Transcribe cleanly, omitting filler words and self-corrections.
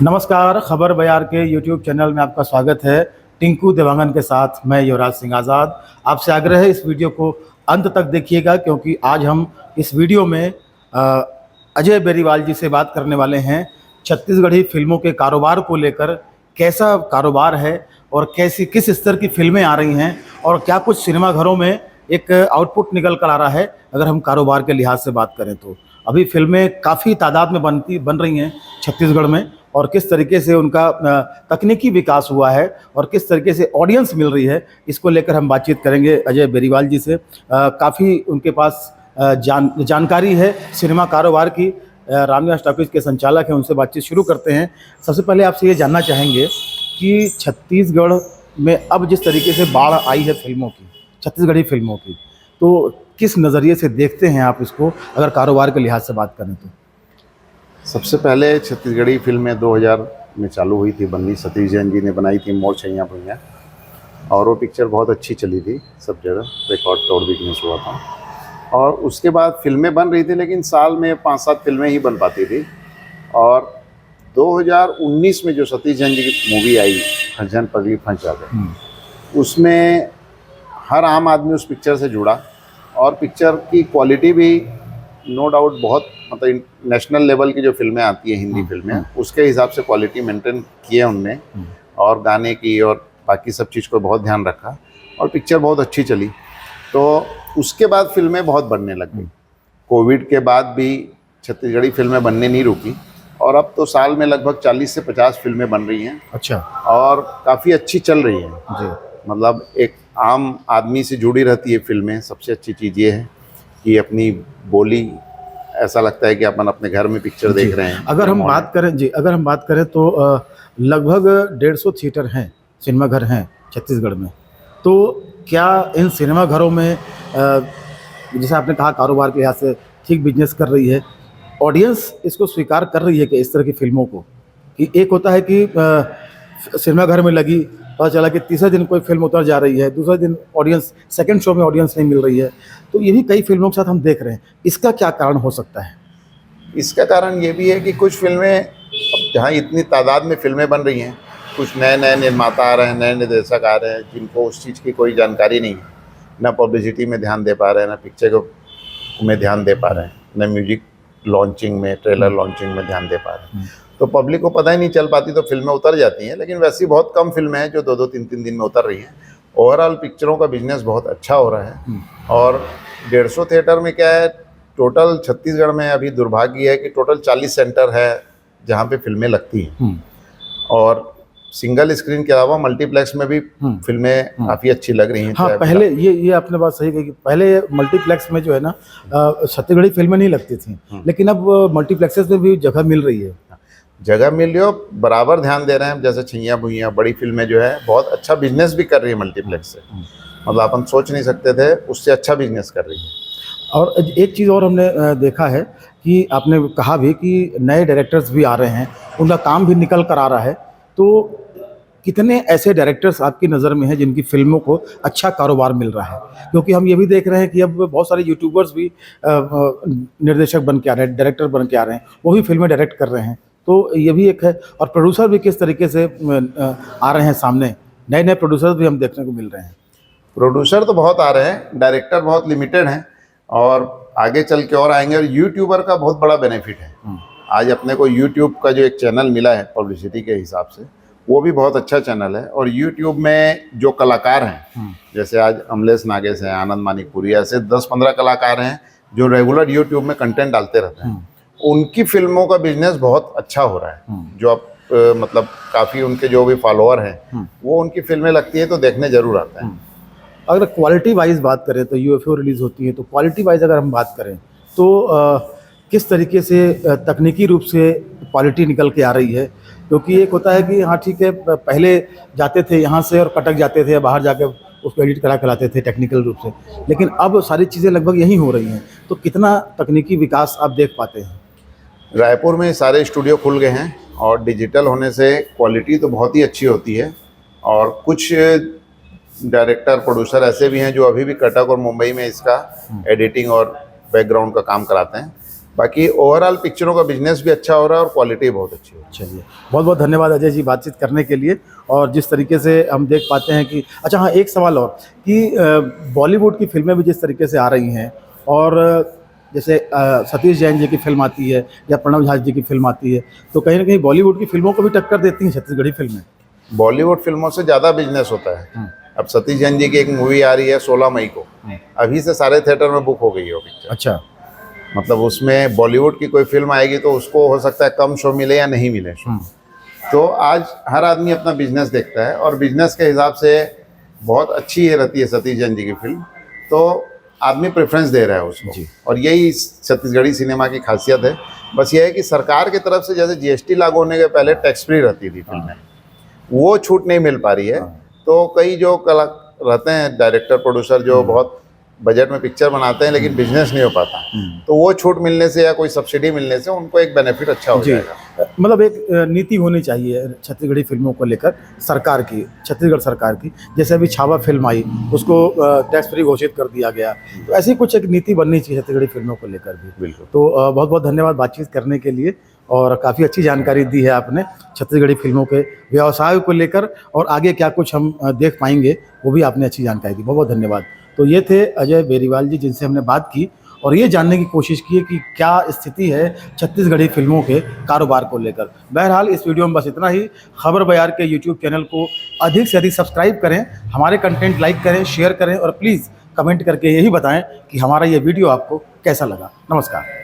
नमस्कार, खबर बयार के यूट्यूब चैनल में आपका स्वागत है। टिंकू देवांगन के साथ मैं युवराज सिंह आज़ाद। आपसे आग्रह है इस वीडियो को अंत तक देखिएगा, क्योंकि आज हम इस वीडियो में अजय बेरीवाल जी से बात करने वाले हैं। छत्तीसगढ़ी फिल्मों के कारोबार को लेकर कैसा कारोबार है और किस स्तर की फिल्में आ रही हैं और क्या कुछ सिनेमाघरों में एक आउटपुट निकल कर आ रहा है। अगर हम कारोबार के लिहाज से बात करें तो अभी फिल्में काफ़ी तादाद में बन रही हैं छत्तीसगढ़ में, और किस तरीके से उनका तकनीकी विकास हुआ है और किस तरीके से ऑडियंस मिल रही है, इसको लेकर हम बातचीत करेंगे अजय बेरीवाल जी से। काफ़ी उनके पास जानकारी है सिनेमा कारोबार की। रामनिवास टॉकीज के संचालक हैं, उनसे बातचीत शुरू करते हैं। सबसे पहले आपसे ये जानना चाहेंगे कि छत्तीसगढ़ में अब जिस तरीके से बाढ़ आई है फिल्मों की, छत्तीसगढ़ी फिल्मों की, तो किस नज़रिए से देखते हैं आप इसको, अगर कारोबार के लिहाज से बात करें तो? सबसे पहले छत्तीसगढ़ी फिल्में 2000 में चालू हुई थी बननी। सतीश जैन जी ने बनाई थी मोर छैया भुइयाँ, और वो पिक्चर बहुत अच्छी चली थी, सब जगह रिकॉर्ड तोड़ बिजनेस हुआ था। और उसके बाद फिल्में बन रही थी, लेकिन साल में 5-7 फिल्में ही बन पाती थी। और 2019 में जो सतीश जैन जी की मूवी आई हरजन पगली फंस जाते, उसमें हर आम आदमी उस पिक्चर से जुड़ा, और पिक्चर की क्वालिटी भी नो डाउट बहुत, मतलब नेशनल लेवल की जो फिल्में आती हैं हिंदी फिल्में, उसके हिसाब से क्वालिटी मेंटेन किए उनने, और गाने की और बाकी सब चीज़ को बहुत ध्यान रखा, और पिक्चर बहुत अच्छी चली। तो उसके बाद फिल्में बहुत बनने लग गई। कोविड के बाद भी छत्तीसगढ़ी फिल्में बनने नहीं रुकी, और अब तो साल में लगभग 40 से 50 फिल्में बन रही हैं। अच्छा। और काफ़ी अच्छी चल रही हैं जी। मतलब एक आम आदमी से जुड़ी रहती है फिल्में। सबसे अच्छी चीज़ ये है कि अपनी बोली, ऐसा लगता है कि अपन अपने घर में पिक्चर देख रहे हैं। अगर हम बात करें तो लगभग 150 थिएटर हैं, सिनेमाघर हैं छत्तीसगढ़ में। तो क्या इन सिनेमाघरों में जैसे आपने कहा कारोबार के लिहाज से ठीक बिजनेस कर रही है, ऑडियंस इसको स्वीकार कर रही है कि इस तरह की फिल्मों को? कि एक होता है कि सिनेमाघर में लगी, पता चला कि तीसरे दिन कोई फिल्म उतर जा रही है, दूसरे दिन ऑडियंस, सेकंड शो में ऑडियंस नहीं मिल रही है। तो ये भी कई फिल्मों के साथ हम देख रहे हैं। इसका क्या कारण हो सकता है? इसका कारण ये भी है कि कुछ फिल्में, अब जहाँ इतनी तादाद में फिल्में बन रही हैं, कुछ नए नए निर्माता आ रहे हैं, नए निर्देशक आ रहे हैं, जिनको उस चीज़ की कोई जानकारी नहीं है। ना पब्लिसिटी में ध्यान दे पा रहे हैं, ना पिक्चर को में ध्यान दे पा रहे हैं, ना म्यूजिक लॉन्चिंग में, ट्रेलर लॉन्चिंग में ध्यान दे पा रहे हैं। तो पब्लिक को पता ही नहीं चल पाती, तो फिल्में उतर जाती हैं। लेकिन वैसी बहुत कम फिल्में हैं जो 2-2, 3-3 दिन में उतर रही हैं। ओवरऑल पिक्चरों का बिजनेस बहुत अच्छा हो रहा है। और 150 थिएटर में क्या है, टोटल छत्तीसगढ़ में अभी दुर्भाग्य है कि टोटल 40 सेंटर है जहाँ पे फिल्में लगती हैं। और सिंगल स्क्रीन के अलावा मल्टीप्लेक्स में भी फिल्में काफ़ी अच्छी लग रही हैं। हाँ, पहले ये आपने बात सही कही कि पहले मल्टीप्लेक्स में जो है ना छत्तीसगढ़ी फिल्में नहीं लगती थी, लेकिन अब मल्टीप्लेक्सेस में भी जगह मिल रही है। जगह मिल रही हो, बराबर ध्यान दे रहे हैं। जैसे छैया भुइयाँ बड़ी फिल्में जो है बहुत अच्छा बिजनेस भी कर रही है मल्टीप्लेक्स से, मतलब अपन सोच नहीं सकते थे, उससे अच्छा बिजनेस कर रही है। और एक चीज़ और हमने देखा है कि आपने कहा भी कि नए डायरेक्टर्स भी आ रहे हैं, उनका काम भी निकल कर आ रहा है। तो कितने ऐसे डायरेक्टर्स आपकी नज़र में हैं जिनकी फ़िल्मों को अच्छा कारोबार मिल रहा है? क्योंकि हम ये भी देख रहे हैं कि अब बहुत सारे यूट्यूबर्स भी निर्देशक बन के आ रहे हैं, डायरेक्टर बन के आ रहे हैं, वो भी फिल्में डायरेक्ट कर रहे हैं। तो ये भी एक है। और प्रोड्यूसर भी किस तरीके से आ रहे हैं सामने, नए नए प्रोड्यूसर्स भी हम देखने को मिल रहे हैं। प्रोड्यूसर तो बहुत आ रहे हैं, डायरेक्टर बहुत लिमिटेड हैं, और आगे चल के और आएंगे। और यूट्यूबर का बहुत बड़ा बेनिफिट है। आज अपने को यूट्यूब का जो एक चैनल मिला है पब्लिसिटी के हिसाब से, वो भी बहुत अच्छा चैनल है। और यूट्यूब में जो कलाकार हैं, जैसे आज अमलेश नागेश हैं, आनंद मानिकपुरी, ऐसे 10-15 कलाकार हैं जो रेगुलर यूट्यूब में कंटेंट डालते रहते हैं। उनकी फिल्मों का बिजनेस बहुत अच्छा हो रहा है। जो अब मतलब काफ़ी उनके जो भी फॉलोअर हैं, वो उनकी फिल्में लगती है तो देखने जरूर आते हैं। अगर क्वालिटी वाइज बात करें तो यूएफओ रिलीज़ होती है, तो क्वालिटी वाइज अगर हम बात करें तो किस तरीके से तकनीकी रूप से क्वालिटी निकल के आ रही है? क्योंकि एक होता है कि हाँ ठीक है, पहले जाते थे यहाँ से और कटक जाते थे, बाहर जाके उसको एडिट करा के लाते थे टेक्निकल रूप से, लेकिन अब सारी चीज़ें लगभग यहीं हो रही हैं। तो कितना तकनीकी विकास आप देख पाते हैं? रायपुर में सारे स्टूडियो खुल गए हैं, और डिजिटल होने से क्वालिटी तो बहुत ही अच्छी होती है। और कुछ डायरेक्टर प्रोड्यूसर ऐसे भी हैं जो अभी भी कटक और मुंबई में इसका एडिटिंग और बैकग्राउंड का काम कराते हैं। बाकी ओवरऑल पिक्चरों का बिजनेस भी अच्छा हो रहा है और क्वालिटी बहुत अच्छी हो रही है। चलिए, बहुत बहुत धन्यवाद अजय जी बातचीत करने के लिए। और जिस तरीके से हम देख पाते हैं कि अच्छा हाँ, एक सवाल और कि बॉलीवुड की फ़िल्में भी जिस तरीके से आ रही हैं और जैसे सतीश जैन जी की फ़िल्म आती है या प्रणव झा जी की फ़िल्म आती है, तो कहीं न कहीं बॉलीवुड की फ़िल्मों को भी टक्कर देती हैं छत्तीसगढ़ी फ़िल्में। बॉलीवुड फिल्मों से ज़्यादा बिजनेस होता है। अब सतीश जैन जी की एक मूवी आ रही है 16 मई को, अभी से सारे थिएटर में बुक हो गई है वो पिक्चर। अच्छा। मतलब उसमें बॉलीवुड की कोई फिल्म आएगी तो उसको हो सकता है कम शो मिले या नहीं मिले शो। तो आज हर आदमी अपना बिजनेस देखता है और बिजनेस के हिसाब से बहुत अच्छी है रहती है सतीश जैन जी की फिल्म, तो आदमी प्रेफरेंस दे रहा है उसको। और यही छत्तीसगढ़ी सिनेमा की खासियत है। बस ये है कि सरकार की तरफ से जैसे जीएसटी लागू होने के पहले टैक्स फ्री रहती थी फिल्में, वो छूट नहीं मिल पा रही है। तो कई जो कला रहते हैं डायरेक्टर प्रोड्यूसर जो बहुत बजट में पिक्चर बनाते हैं लेकिन बिजनेस नहीं हो पाता, तो वो छूट मिलने से या कोई सब्सिडी मिलने से उनको एक बेनिफिट अच्छा हो जाएगा। मतलब एक नीति होनी चाहिए छत्तीसगढ़ी फिल्मों को लेकर सरकार की, छत्तीसगढ़ सरकार की। जैसे अभी छावा फिल्म आई, उसको टैक्स फ्री घोषित कर दिया गया, तो ऐसी कुछ एक नीति बननी चाहिए छत्तीसगढ़ी फिल्मों को लेकर भी। बिल्कुल। तो बहुत बहुत धन्यवाद बातचीत करने के लिए और काफ़ी अच्छी जानकारी दी है आपने छत्तीसगढ़ी फिल्मों के व्यवसाय को लेकर, और आगे क्या कुछ हम देख पाएंगे वो भी आपने अच्छी जानकारी दी। बहुत बहुत धन्यवाद। तो ये थे अजय बेरीवाल जी जिनसे हमने बात की और ये जानने की कोशिश की कि क्या स्थिति है छत्तीसगढ़ी फिल्मों के कारोबार को लेकर। बहरहाल इस वीडियो में बस इतना ही। खबर बयार के यूट्यूब चैनल को अधिक से अधिक सब्सक्राइब करें, हमारे कंटेंट लाइक करें, शेयर करें और प्लीज़ कमेंट करके यही बताएं कि हमारा ये वीडियो आपको कैसा लगा। नमस्कार।